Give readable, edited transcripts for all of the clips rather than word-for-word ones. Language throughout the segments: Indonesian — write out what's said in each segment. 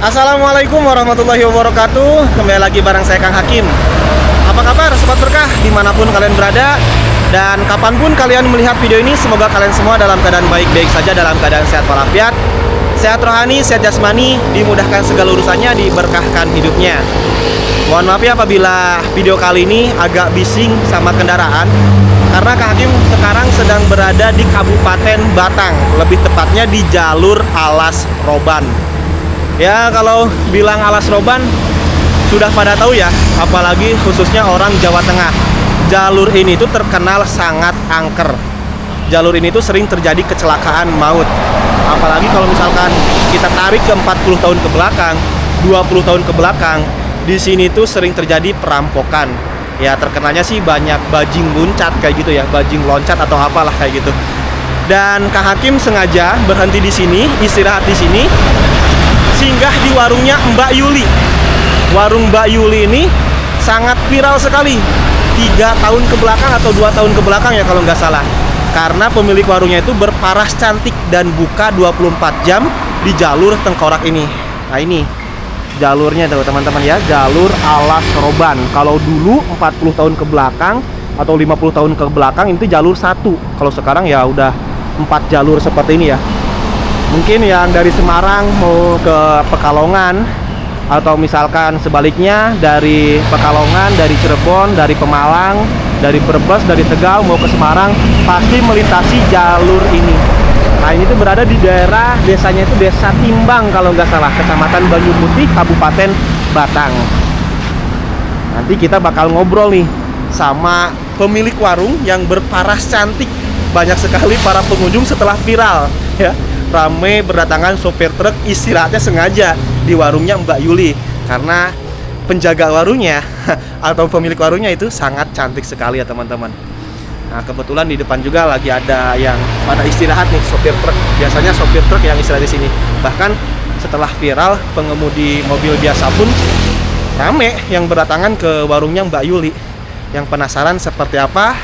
Assalamualaikum warahmatullahi wabarakatuh. Kembali lagi bareng saya Kang Hakim. Apa kabar Sobat Berkah dimanapun kalian berada dan kapanpun kalian melihat video ini, semoga kalian semua dalam keadaan baik-baik saja, dalam keadaan sehat walafiat, sehat rohani, sehat jasmani, dimudahkan segala urusannya, diberkahkan hidupnya. Mohon maaf ya apabila video kali ini agak bising sama kendaraan, karena Kang Hakim sekarang sedang berada di Kabupaten Batang, lebih tepatnya di jalur Alas Roban. Ya, kalau bilang Alas Roban sudah pada tahu ya, apalagi khususnya orang Jawa Tengah. Jalur ini tuh terkenal sangat angker. Jalur ini tuh sering terjadi kecelakaan maut. Apalagi kalau misalkan kita tarik ke 40 tahun ke belakang, 20 tahun ke belakang, di sini tuh sering terjadi perampokan. Ya, terkenalnya sih banyak bajing loncat kayak gitu ya, bajing loncat atau apalah kayak gitu. Dan Kang Hakim sengaja berhenti di sini, istirahat di sini, singgah di warungnya Mbak Yuli. Warung Mbak Yuli ini sangat viral sekali 3 tahun ke belakang atau 2 tahun ke belakang ya kalau nggak salah. Karena pemilik warungnya itu berparas cantik dan buka 24 jam di jalur Tengkorak ini. Nah ini jalurnya tuh teman-teman ya, jalur Alas Roban. Kalau dulu 40 tahun ke belakang atau 50 tahun ke belakang itu jalur 1. Kalau sekarang ya udah 4 jalur seperti ini ya. Mungkin yang dari Semarang mau ke Pekalongan, atau misalkan sebaliknya dari Pekalongan, dari Cirebon, dari Pemalang, dari Brebes, dari Tegal mau ke Semarang, pasti melintasi jalur ini. Nah ini tuh berada di daerah, desanya itu Desa Timbang kalau nggak salah, Kecamatan Banyu Putih, Kabupaten Batang. Nanti kita bakal ngobrol nih sama pemilik warung yang berparas cantik. Banyak sekali para pengunjung setelah viral ya, ramai berdatangan sopir truk, istirahatnya sengaja di warungnya Mbak Yuli karena penjaga warungnya atau pemilik warungnya itu sangat cantik sekali ya teman-teman. Nah kebetulan di depan juga lagi ada yang pada istirahat nih, sopir truk. Biasanya sopir truk yang istirahat di sini. Bahkan setelah viral, pengemudi mobil biasa pun rame yang berdatangan ke warungnya Mbak Yuli. Yang penasaran seperti apa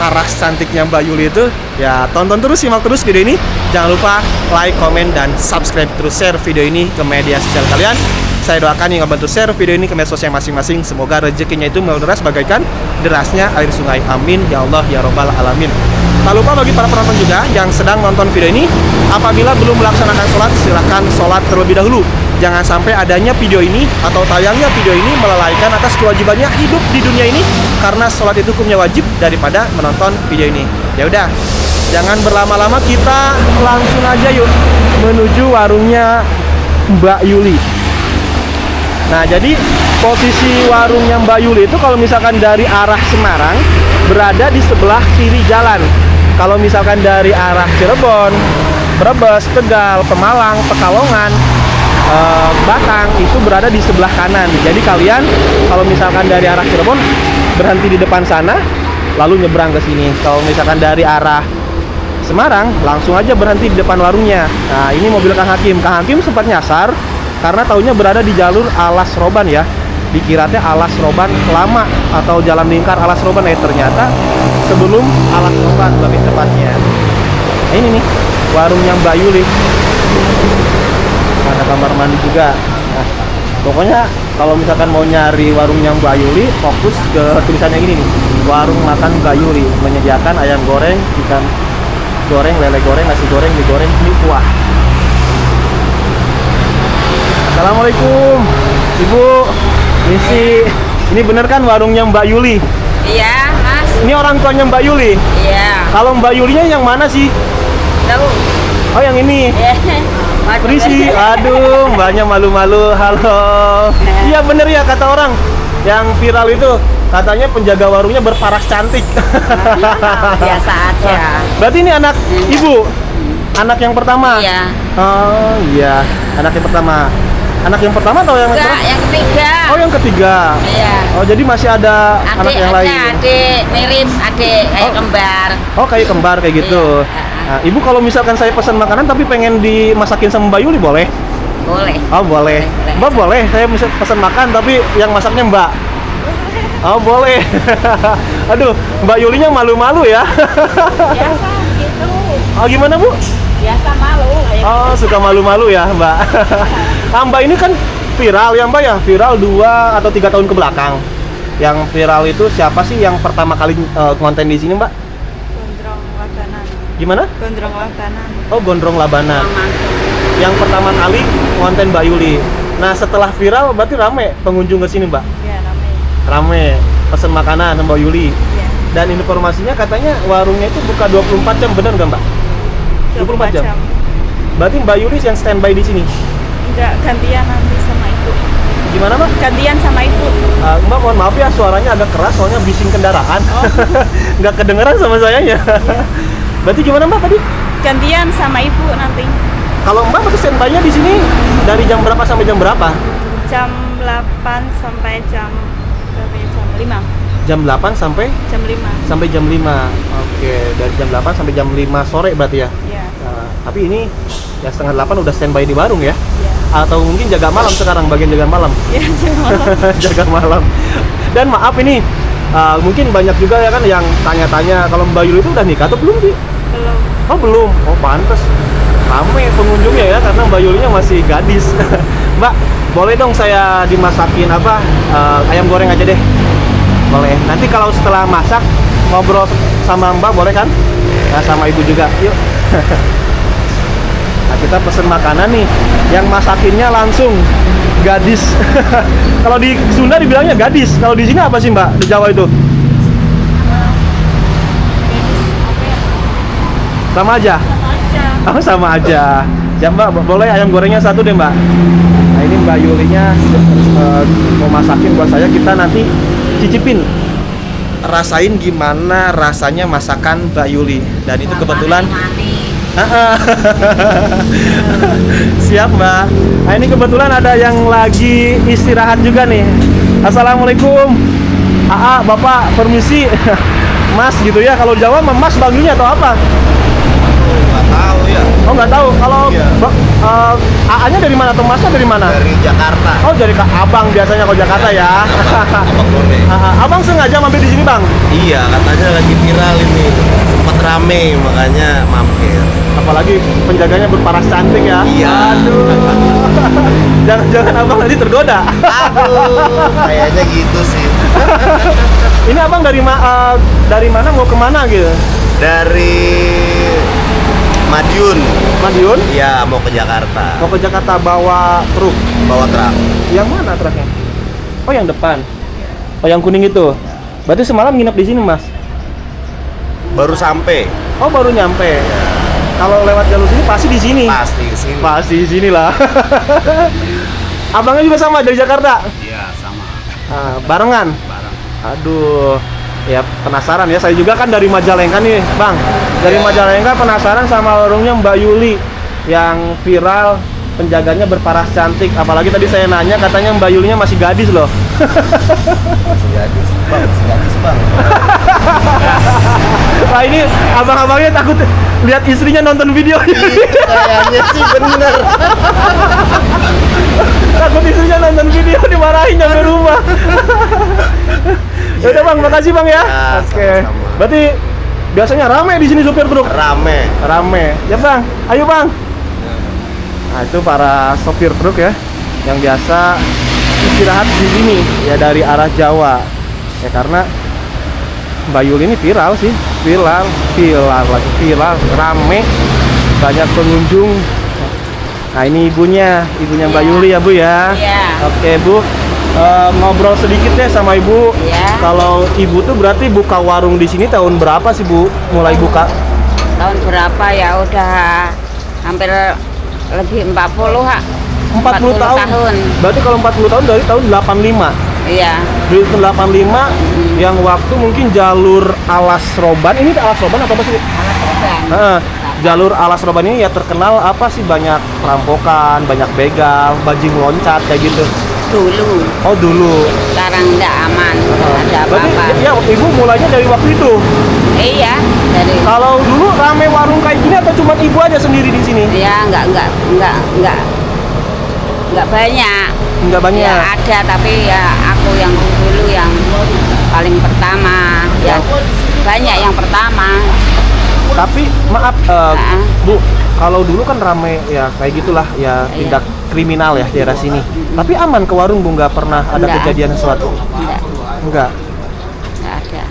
paras cantiknya Mbak Yuli itu, ya tonton terus, simak terus video ini. Jangan lupa like, komen, dan subscribe, terus share video ini ke media sosial kalian. Saya doakan yang membantu share video ini ke media sosial masing-masing, semoga rezekinya itu menderas bagaikan derasnya air sungai. Amin ya Allah ya Robbal Alamin. Tak lupa bagi para penonton juga yang sedang nonton video ini, apabila belum melaksanakan sholat, silahkan sholat terlebih dahulu. Jangan sampai adanya video ini atau tayangnya video ini melalaikan atas kewajibannya hidup di dunia ini, karena sholat itu hukumnya wajib daripada menonton video ini. Ya udah, jangan berlama-lama, kita langsung aja yuk menuju warungnya Mbak Yuli. Nah jadi posisi warungnya Mbak Yuli itu kalau misalkan dari arah Semarang berada di sebelah kiri jalan. Kalau misalkan dari arah Cirebon, Brebes, Tegal, Pemalang, Pekalongan, Batang itu berada di sebelah kanan. Jadi kalian kalau misalkan dari arah Cirebon berhenti di depan sana, lalu nyebrang ke sini. Kalau misalkan dari arah Semarang langsung aja berhenti di depan warungnya. Nah ini mobil Kang Hakim. Kang Hakim sempat nyasar karena taunya berada di jalur Alas Roban ya. Dikiranya Alas Roban lama atau jalan lingkar Alas Roban, ternyata sebelum Alas Roban lebih tepatnya. Nah, ini nih warungnya Mbak Yuli. Ada kamar mandi juga. Nah, pokoknya kalau misalkan mau nyari warungnya Mbak Yuli, fokus ke tulisannya gini nih, warung makan Mbak Yuli, menyediakan ayam goreng, ikan goreng, lele goreng, nasi goreng, mie goreng, mie kuah. Assalamualaikum Ibu, misi. Ini bener kan warungnya Mbak Yuli? Iya, Mas. Ini orang tuanya Mbak Yuli? Iya. Kalau Mbak Yulinya yang mana sih? Tahu. Oh yang ini? Perisi, aduh mbaknya malu-malu. Halo. Iya bener ya kata orang yang viral itu, katanya penjaga warungnya berparas cantik. Biasa aja. Berarti ini anak ibu? Anak yang pertama? Iya. Oh iya, anak yang pertama. Anak yang pertama atau yang Enggak, pertama? yang ketiga. Oh yang ketiga. Iya. Oh jadi masih ada anak yang lain? Adik mirip adik kayak kembar. Oh kayak kembar kayak gitu. Iya. Nah, ibu kalau misalkan saya pesan makanan tapi pengen dimasakin sama Mbak Yuli boleh? Boleh. Oh boleh. Mbak boleh, saya pesan makan tapi yang masaknya Mbak. Oh boleh. Aduh, Mbak Yulinya malu-malu ya. Biasa gitu. Oh gimana Bu? Biasa malu. Oh suka malu-malu ya Mbak. Mbak ini kan viral ya Mbak ya, viral 2 atau 3 tahun ke belakang. Yang viral itu siapa sih yang pertama kali konten di sini Mbak? Gondrong Labanan. Gimana? Gondrong Labanan. Oh, Gondrong Labanan. Masuk. Yang pertama kali konten Mbak Yuli. Nah, setelah viral berarti rame pengunjung ke sini Mbak? Ya, namanya. Rame, pesen makanan Mbak Yuli. Ya. Dan informasinya katanya warungnya itu buka 24 jam, benar nggak Mbak? 24 jam. Berarti Mbak Yuli yang standby di sini? Enggak, gantian nanti sama ibu. Gimana Mbak? Gantian sama ibu. Mbak mohon maaf ya, suaranya agak keras soalnya bising kendaraan. Nggak kedengeran sama saya ya. Berarti gimana Mbak tadi? Gantian sama ibu nanti. Kalau Mbak berarti standby-nya di sini dari jam berapa sampai jam berapa? Jam 8 sampai jam berapa ya? Jam 5. Jam 8 sampai Jam 5. jam 5. Oke, dari jam 8 sampai jam 5 sore berarti ya. Ya. Nah, tapi ini ya setengah 8 udah standby di warung ya? Ya. Atau mungkin jaga malam sekarang, bagian jaga malam? Ya, jam malam. Jaga malam. Dan maaf ini, mungkin banyak juga ya kan yang tanya-tanya kalau Mbak Yuli itu udah nikah atau belum sih? Belum. Oh belum, oh pantes. Rame pengunjungnya ya karena Mbak Yulinya masih gadis. Mbak, boleh dong saya dimasakin apa ayam goreng aja deh? Boleh. Nanti kalau setelah masak ngobrol sama Mbak boleh kan? Nah, sama ibu juga. Yuk. Nah, kita pesen makanan nih. Yang masakinnya langsung gadis. Kalau di Sunda dibilangnya gadis. Kalau di sini apa sih Mbak? Di Jawa itu? Sama aja. Oh, sama aja. Ya Mbak, boleh ayam gorengnya satu deh Mbak. Nah ini Mbak Yulinya mau masakin buat saya, kita nanti cicipin. Rasain gimana rasanya masakan Mbak Yuli. Dan itu kebetulan siap Mbak. Nah ini kebetulan ada yang lagi istirahat juga nih. Assalamualaikum. Bapak permisi. Mas gitu ya, kalau Jawa Mas panggilnya atau apa? Nggak tahu ya. Oh nggak tahu. Kalau Iya. AA-nya dari mana atau Masnya dari mana? Dari Jakarta. Oh dari Abang biasanya kalau Jakarta ya. Abang None. Abang sengaja mampir di sini Bang. Iya, katanya lagi viral ini. Sempat rame makanya mampir. Apalagi penjaganya berparas cantik ya. Iya. Aduh. Jangan-jangan Abang nanti tergoda. Aduh, kayaknya gitu sih. Ini Abang dari mana mau kemana gitu? Dari Madiun. Madiun? Iya, mau ke Jakarta. Mau ke Jakarta bawa truk. Bawa truk. Yang mana truknya? Oh yang depan. Oh yang kuning itu. Berarti semalam nginep di sini Mas? Baru sampai. Oh baru nyampe. Kalau lewat jalur sini pasti di sini. Pasti ke sini. Pasti di sini lah. Abangnya juga sama dari Jakarta. Iya, sama. Barengan. Barang. Aduh, ya penasaran ya. Saya juga kan dari Majalengka nih, Bang. Dari Majalengka penasaran sama warungnya Mbak Yuli yang viral, penjaganya berparas cantik. Apalagi tadi saya nanya katanya Mbak Yulinya masih gadis loh. Gadis, Bang. Gadis, Bang. Nah ini abang-abangnya takut lihat istrinya nonton video. Kayaknya sih bener. Takut istrinya nonton video dimarahin nyampe rumah. Ya udah Bang, makasih Bang ya. Ya, Oke. sama-sama. Berarti biasanya rame di sini supir truk. Rame. Rame. Ya Bang, ayo Bang. Nah, itu para sopir truk ya yang biasa istirahat di sini ya dari arah Jawa. Ya karena Mbak Yuli ini viral sih, viral, rame, banyak pengunjung. Nah ini ibunya Mbak Yuli ya Bu ya. Iya. Oke Bu, ngobrol sedikit deh sama Ibu. Iya. Kalau Ibu tuh berarti buka warung di sini tahun berapa sih Bu? Mulai buka? Tahun berapa ya? Udah hampir lebih 40 ha. 40 tahun. Berarti kalau 40 tahun dari tahun 85. Iya. Dari tahun 85 yang waktu mungkin jalur Alas Roban. Ini Alas Roban apa sih? Alat roban. Jalur Alas Roban ini ya terkenal apa sih, banyak perampokan, banyak begal, bajing loncat kayak gitu. Dulu. Oh dulu. Sekarang enggak aman. Ada Berarti apa-apa. ya Ibu mulainya dari waktu itu. Iya, dari Kalau dulu rame warung kayak gini atau cuma Ibu aja sendiri di sini? ya enggak banyak. Enggak banyak. Ya ada, tapi ya aku yang dulu yang paling pertama. Ya banyak yang pertama. Tapi maaf Bu, kalau dulu kan rame ya kayak gitulah ya, Iya. kriminal ya daerah sini. Tapi aman ke warung Bu, nggak pernah ada Enggak. kejadian sesuatu? Enggak, Enggak. enggak ada.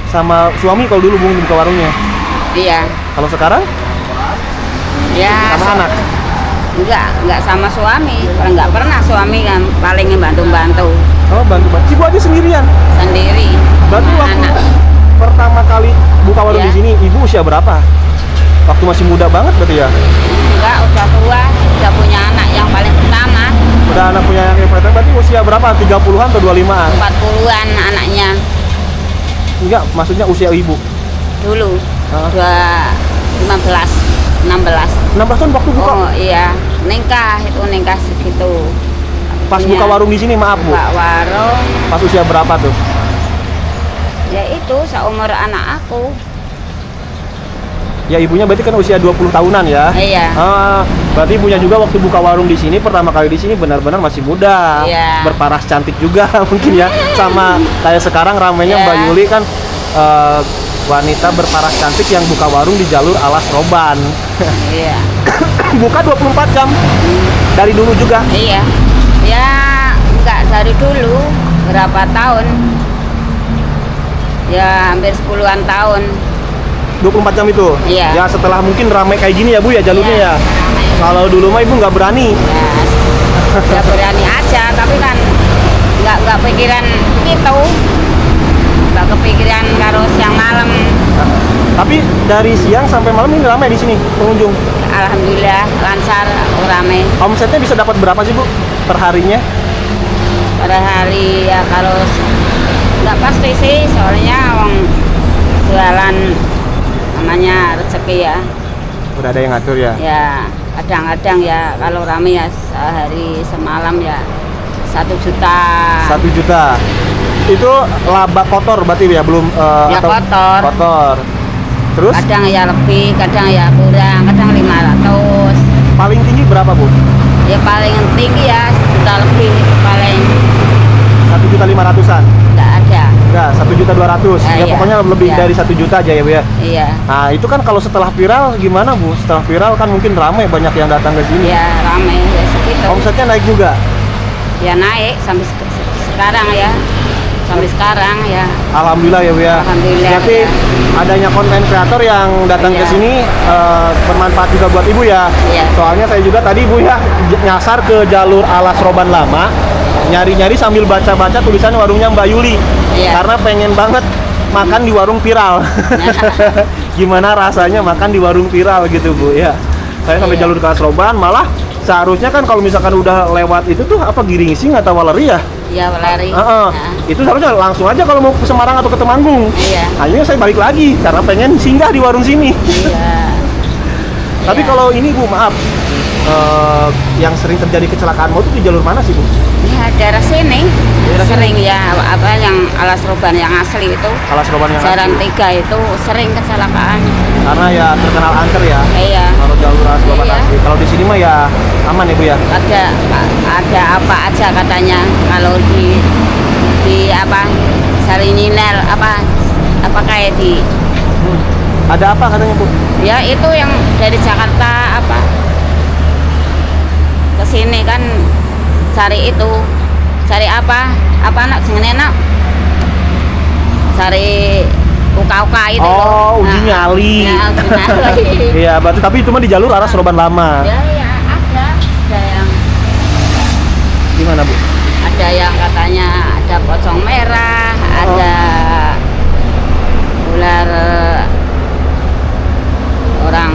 Sama suami kalau dulu Bu buka warungnya. Iya. Kalau sekarang Ya. sama anak. Enggak sama suami. Enggak pernah suami kan paling bantu-bantu Oh, bantu-bantu. Ibu aja sendirian. sendiri. Berarti sama waktu anak. pertama kali buka warung Iya. di sini, Ibu usia berapa? Waktu masih muda banget berarti ya? Enggak, udah tua, udah punya anak yang paling pertama. Udah anak punya yang pertama, berarti usia berapa? 30-an atau 25-an? 40-an anaknya Enggak, maksudnya usia Ibu. dulu. Hah? 16. 16 tahun waktu buka. Oh iya, nikah segitu. Pas Punya- buka warung di sini, maaf Bu. Buka warung, Pas usia berapa tuh? ya itu seumur anak aku. Ya ibunya berarti kan usia 20 tahunan ya? Iya. Berarti ibunya juga waktu buka warung di sini pertama kali di sini benar-benar masih muda. Iya. Berparas cantik juga mungkin ya. Sama kayak sekarang ramainya Iya. Mbak Yuli kan wanita berparas cantik yang buka warung di jalur Alas Roban. Iya. Buka 24 jam. Dari dulu juga. Iya. Ya enggak dari dulu, berapa tahun? Ya hampir 10-an tahun. 24 jam itu. Iya. Ya setelah mungkin ramai kayak gini ya Bu ya jalurnya Iya, ya. ramai. Kalau dulu mah Ibu nggak berani. Ya berani aja, tapi kan nggak pikiran gitu. Nggak kepikiran harus yang malam. Tapi dari siang sampai malam ini ramai di sini pengunjung. Alhamdulillah lancar, rame. Omsetnya bisa dapat berapa sih Bu per harinya? Pada hari ya kalau nggak pasti sih, soalnya orang jualan namanya rezeki ya. Udah ada yang ngatur ya? Ya kadang-kadang ya kalau rame ya sehari semalam ya 1 juta. 1 juta. Itu laba kotor berarti ya belum Ya, kotor. Kotor. Terus Kadang ya lebih, kadang ya kurang, kadang 500. paling tinggi berapa Bu? Ya paling tinggi ya 1 juta lebih, paling 1.500.000-an? nggak ada. Enggak, 1.200.000. Ya Iya. pokoknya lebih Iya. dari 1 juta aja ya Bu ya. Iya. Nah itu kan kalau setelah viral gimana Bu? Setelah viral kan mungkin ramai banyak yang datang ke sini. Ya rame ya segitu. Omsetnya naik juga. Ya naik sampai sekarang ya. Sampai sekarang ya. Alhamdulillah ya Bu ya. Alhamdulillah, Berarti ya. adanya konten kreator yang datang ke Iya. sini bermanfaat juga buat Ibu ya. Iya. Soalnya saya juga tadi Bu ya nyasar ke jalur Alas Roban Lama, nyari-nyari sambil baca-baca tulisannya warungnya Mbak Yuli. Iya. Karena pengen banget makan di warung viral. Gimana rasanya makan di warung viral gitu Bu ya. Saya sampai Iya. jalur ke Alas Roban, malah seharusnya kan kalau misalkan udah lewat itu tuh apa Giringsing atau Waleri ya? Ya lari. Heeh. Nah, Itu seharusnya langsung aja kalau mau ke Semarang atau ke Temanggung. Iya. Akhirnya saya balik lagi karena pengen singgah di warung sini. Iya. Tapi Iya. kalau ini Bu, maaf, yang sering terjadi kecelakaan motor di jalur mana sih Bu? Ya daerah sini Daerah sering ya apa yang Alas Roban yang asli itu. Alas Roban yang Jalan asli. 3 itu sering kecelakaan. Karena ya terkenal angker ya. Iya. Kalau jalur Alas Roban Iya. asli. Kalau di sini mah ya aman ya Bu ya. Ada apa aja katanya kalau di apa Sarininer apa kayak di Ada apa katanya Bu? ya itu yang dari Jakarta apa ke sini kan cari apa nak sing enak cari uka-uka itu Oh, loh. uji nyali. Ya, uji nyali. Iya, berarti tapi itu mah di jalur Alas Roban Lama. Ya, ada yang Gimana Bu? ada yang katanya ada pocong merah, ada ular orang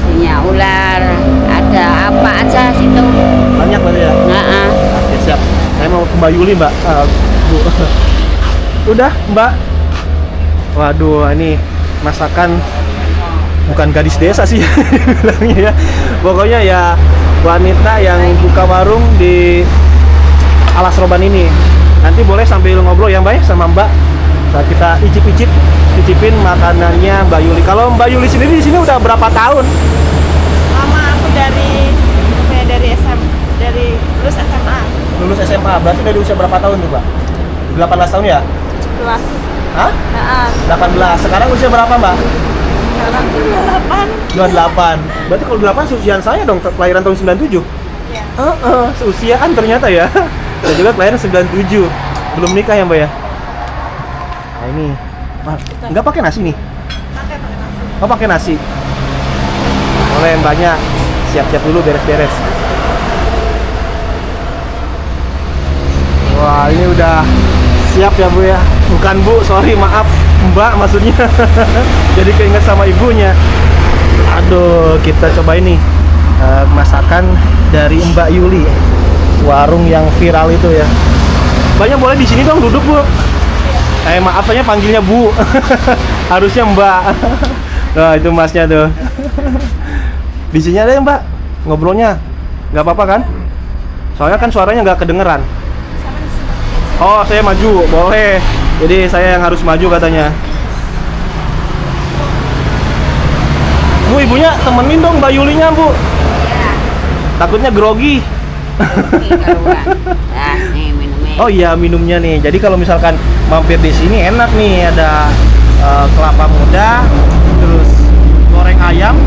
punya ular, ada apa aja situ. Banyak berarti ya? Nah, Oke, siap. Saya mau ke Mbak Yuli, Mbak. Bu. Udah, Mbak. Waduh, ini masakan bukan gadis desa sih bilangnya ya. Pokoknya ya wanita yang buka warung di Alas Roban ini. Nanti boleh sambil ngobrol ya Mbak ya sama Mbak. Saat kita icipin makanannya Mbak Yuli. Kalau Mbak Yuli sendiri di sini udah berapa tahun? Lama aku dari lulus SMA. Lulus SMA, berarti dari usia berapa tahun tuh Mbak? 18 tahun ya? 17. Hah? Nah, 18. Sekarang usia berapa Mbak? sekarang 28. 28. Berarti kalau 28 seusiaan saya dong, kelahiran tahun 97. Ya. Seusiaan ternyata ya. Dan juga klien 97. Belum nikah ya, Mbak ya? Nah ini. Wah, nggak pakai nasi nih? Oh, pakai nasi. Boleh Mbaknya siap-siap dulu beres-beres. Wah, ini udah siap ya Bu ya. Bukan Bu, sorry maaf Mbak maksudnya. Jadi keinget sama ibunya. Aduh, kita coba ini masakan dari Mbak Yuli. Warung yang viral itu ya. Mbaknya boleh di sini dong duduk Bu. Maaf saya panggilnya Bu. Harusnya Mbak. Nah, itu Masnya tuh. Di sini ada ya Mbak ngobrolnya. Nggak apa-apa kan? Soalnya kan suaranya nggak kedengeran. Oh, saya maju, boleh. Jadi saya yang harus maju katanya. Bu, ibunya temenin dong Mbak Yulinya, Bu. Ya. Takutnya grogi. Ini karuan. Nah, nih minumnya. Oh iya, minumnya nih. Jadi kalau misalkan mampir di sini enak nih, ada kelapa muda, terus goreng ayam,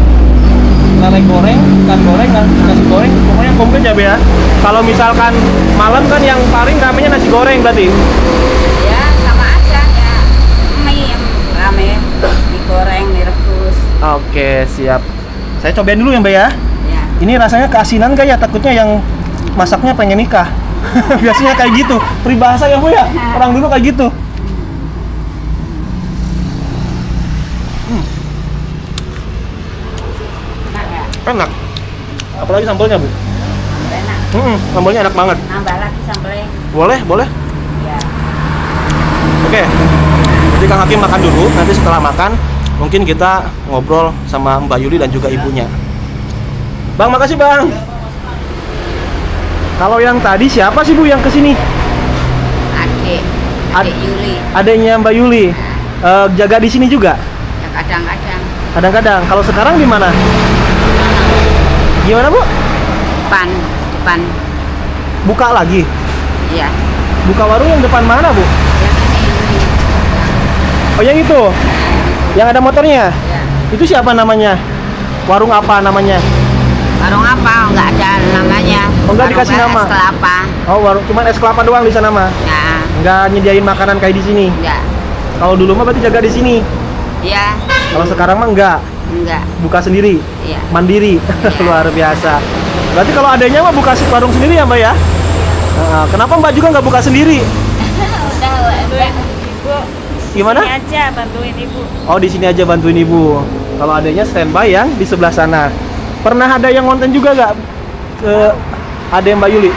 lele goreng, ikan goreng, nasi goreng, pokoknya komplit ya, Be ya. Kalau misalkan malam kan yang paling ramenya nasi goreng berarti. Ya, sama aja ya. Mie yang rame, digoreng, direbus. Oke, siap. Saya cobain dulu ya, Mbak ya. Ya. Ini rasanya keasinan nggak ya? Takutnya yang masaknya pengen nikah. Biasanya kayak gitu. Peribahasa ya, Bu ya? Orang dulu kayak gitu. Enak ya? Enak. Apalagi sambalnya, Bu? Enak. Sambalnya enak banget. Nambah lagi sambelnya. Boleh, boleh. Ya. Oke. Jadi Kang Hakim makan dulu. Nanti setelah makan, mungkin kita ngobrol sama Mbak Yuli dan juga ibunya. Bang, makasih Bang. Kalau yang tadi siapa sih Bu yang kesini? Adik Yuli. Adanya Mbak Yuli. Jaga di sini juga? Ya kadang-kadang. Kadang-kadang. Kalau sekarang di mana? Gimana Bu? Depan. Buka lagi? Iya. Buka warung yang depan mana Bu? Yang ini. Oh yang itu? Yang ada motornya? Ya. Itu siapa namanya? Warung apa namanya? Warung apa? Enggak ada namanya. Oh, enggak Warung dikasih nama? Es kelapa. Oh warung cuman es kelapa doang di sana mah? Nah, Nggak nyediain makanan kayak di sini? enggak. Kalau dulu mah berarti jaga di sini. Iya. Kalau sekarang mah enggak, Enggak. buka sendiri, Iya. mandiri, luar biasa. Berarti kalau adanya mah buka warung sendiri ya Mbak ya? Kenapa Mbak juga nggak buka sendiri? Bantuin ibu. Gimana? Sini aja bantuin ibu. Oh di sini aja bantuin ibu. Kalau adanya standby yang di sebelah sana. Pernah ada yang ngonten juga nggak ke ada Mbak Yuli?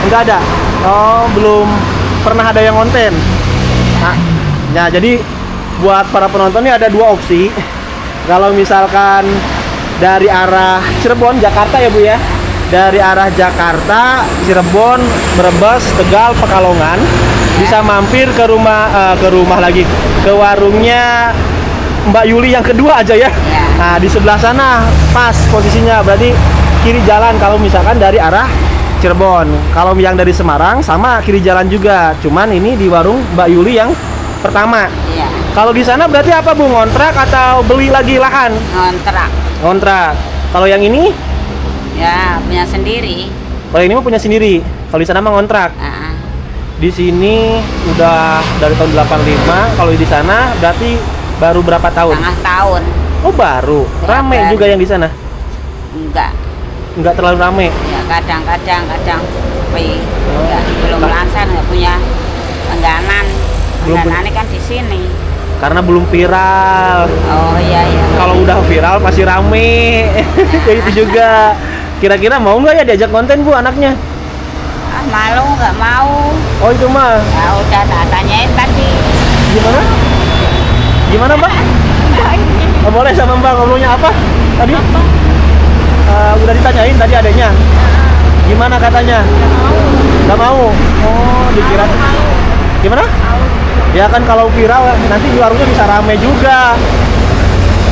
Enggak ada. Oh belum pernah ada yang ngonten. Nah jadi buat para penonton ini ada dua opsi. Kalau misalkan dari arah Cirebon, Jakarta ya Bu ya. Dari arah Jakarta, Cirebon, Brebes, Tegal, Pekalongan, bisa mampir ke rumah lagi, ke warungnya Mbak Yuli yang kedua aja ya. Nah di sebelah sana pas posisinya, berarti kiri jalan kalau misalkan dari arah Cirebon. Kalau yang dari Semarang sama kiri jalan juga. Cuman ini di warung Mbak Yuli yang pertama. Iya. Kalau di sana berarti apa Bu? Ngontrak atau beli lagi lahan? Ngontrak. Ngontrak. Kalau yang ini? Ya, punya sendiri. Kalau ini mah punya sendiri. Kalau di sana mah ngontrak. Di sini udah dari tahun 85. Kalau di sana berarti baru berapa tahun? Setengah tahun. Oh baru. Ya, Rame baru. juga yang di sana? Enggak terlalu rame. ya kadang tapi enggak, belum lancar, nggak punya langganan. Belum Langganannya kan di sini. Karena belum viral. Oh iya. Kalau udah viral pasti rame. Kayak itu juga. Kira-kira mau nggak ya diajak konten Bu anaknya? Malu nggak mau. Oh itu mah. Ya udah tak tanyain tadi. Gimana? Gimana Mbak? Oh, boleh sama Mbak ngobrolnya apa? Tadi? Udah ditanyain tadi adanya. Gimana katanya? Nggak mau. Oh dikira. Gimana? Ya kan kalau viral nanti di warungnya bisa rame juga.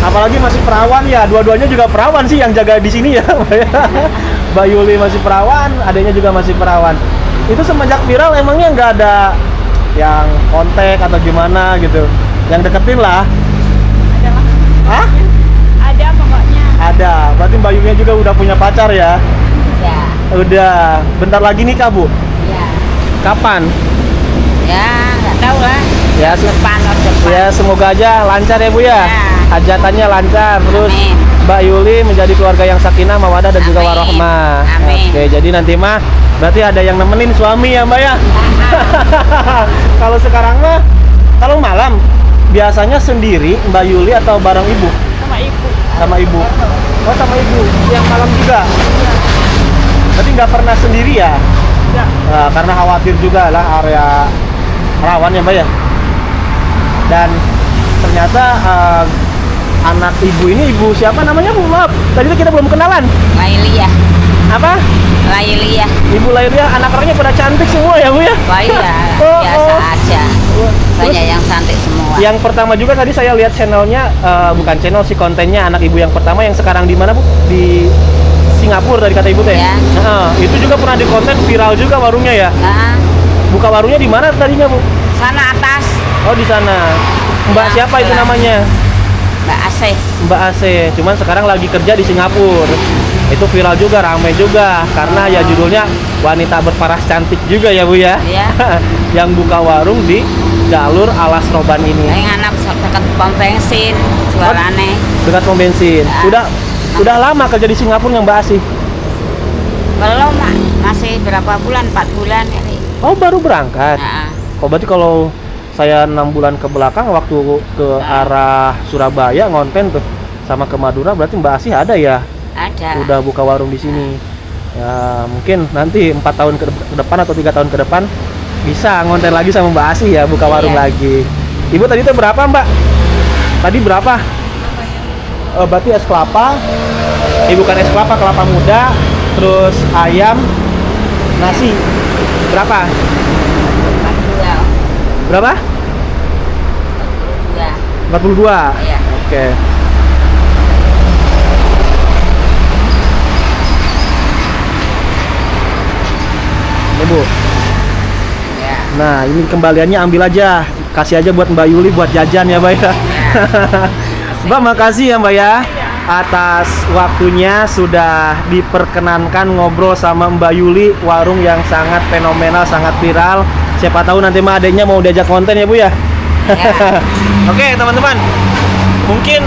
Apalagi masih perawan ya, dua-duanya juga perawan sih yang jaga di sini ya. Mbak Yuli masih perawan, adanya juga masih perawan. Itu semenjak viral emangnya nggak ada yang kontak atau gimana gitu? Yang deketin lah. Ada lah. Hah? Ada pokoknya. Ada. Berarti Mbak Yulinya juga udah punya pacar ya? Ya. Udah. Bentar lagi nikah, Bu. Ya. Kapan? Ya, nggak tahu lah. Ya, Depan, depan. ya semoga aja lancar ya Bu ya. Ya. Hajatannya lancar. Terus Amin. Mbak Yuli menjadi keluarga yang sakinah, mawadah dan juga Amin. warohmah. Amin. Oke, jadi nanti mah berarti ada yang nemenin suami ya Mbak ya. Kalau sekarang mah, kalau malam biasanya sendiri Mbak Yuli atau bareng ibu? Sama ibu. Sama ibu. Oh sama ibu. Yang malam juga. Berarti nggak pernah sendiri ya? Enggak. Nah, karena khawatir juga lah area rawan ya Mbak ya. Dan ternyata anak ibu ini ibu siapa namanya Bu? Maaf, tadi tuh kita belum kenalan. Lailiyah. Apa? Lailiyah. Ibu Lailiyah, anak orangnya pada cantik semua ya Bu ya? Wah iya, Oh, biasa oh. aja. Banyak Terus yang cantik semua. yang pertama juga tadi saya lihat channelnya, bukan channel sih, kontennya anak ibu yang pertama yang sekarang di mana Bu? Di Singapura tadi kata ibu teh. Ya. Nah, itu juga pernah di konten viral juga warungnya ya. Nah, Buka warungnya di mana tadinya Bu? sana atas Oh di sana. Mbak Ya, siapa itu sebelah. namanya? Mbak Asih. Mbak AC. Cuman sekarang lagi kerja di Singapura. Itu viral juga, ramai juga karena ya judulnya wanita berparas cantik juga ya Bu ya. Iya. Yang buka warung di jalur Alas Roban ini. Yang anak dekat pom bensin, jualannya. Dekat pom bensin. Ya. Udah lama kerja di Singapura yang Mbak Asih. Belum, Mak. Masih berapa bulan? 4 bulan ini. Oh baru berangkat. Nah, Oh berarti kalau saya 6 bulan ke belakang waktu ke arah Surabaya ngonten tuh sama ke Madura, berarti Mbak Asih ada ya? ada. Udah buka warung di sini. Ya mungkin nanti 4 tahun ke depan atau 3 tahun ke depan bisa ngonten lagi sama Mbak Asih ya, buka warung Iya. lagi. Ibu tadi itu berapa Mbak? Tadi berapa? Berarti es kelapa. Bukan es kelapa, kelapa muda. Terus ayam, nasi. Berapa? 42. Berapa? 42. 42. Iya. Oke. Ini Bu. Ya. Nah, ini kembaliannya ambil aja. Kasih aja buat Mbak Yuli buat jajan ya, Mbak ya. Mbak, makasih ya, Mbak ya. Atas waktunya sudah diperkenankan ngobrol sama Mbak Yuli, warung yang sangat fenomenal, sangat viral. Siapa tahu nanti mah adiknya mau diajak konten ya, Bu ya. Ya. Oke, teman-teman. Mungkin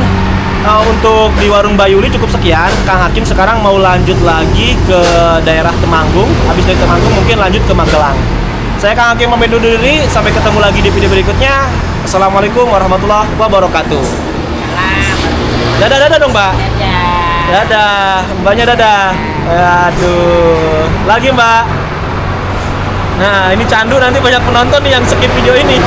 untuk di warung Mbak Yuli cukup sekian. Kang Hakim sekarang mau lanjut lagi ke daerah Temanggung. Habis dari Temanggung mungkin lanjut ke Magelang. Saya Kang Hakim pamit undur diri. Sampai ketemu lagi di video berikutnya. Assalamualaikum warahmatullahi wabarakatuh. Dadah dong Mbak. Dadah. Dadah. Mbaknya dadah. Aduh. Lagi Mbak. Nah ini candu nanti banyak penonton nih yang skip video ini.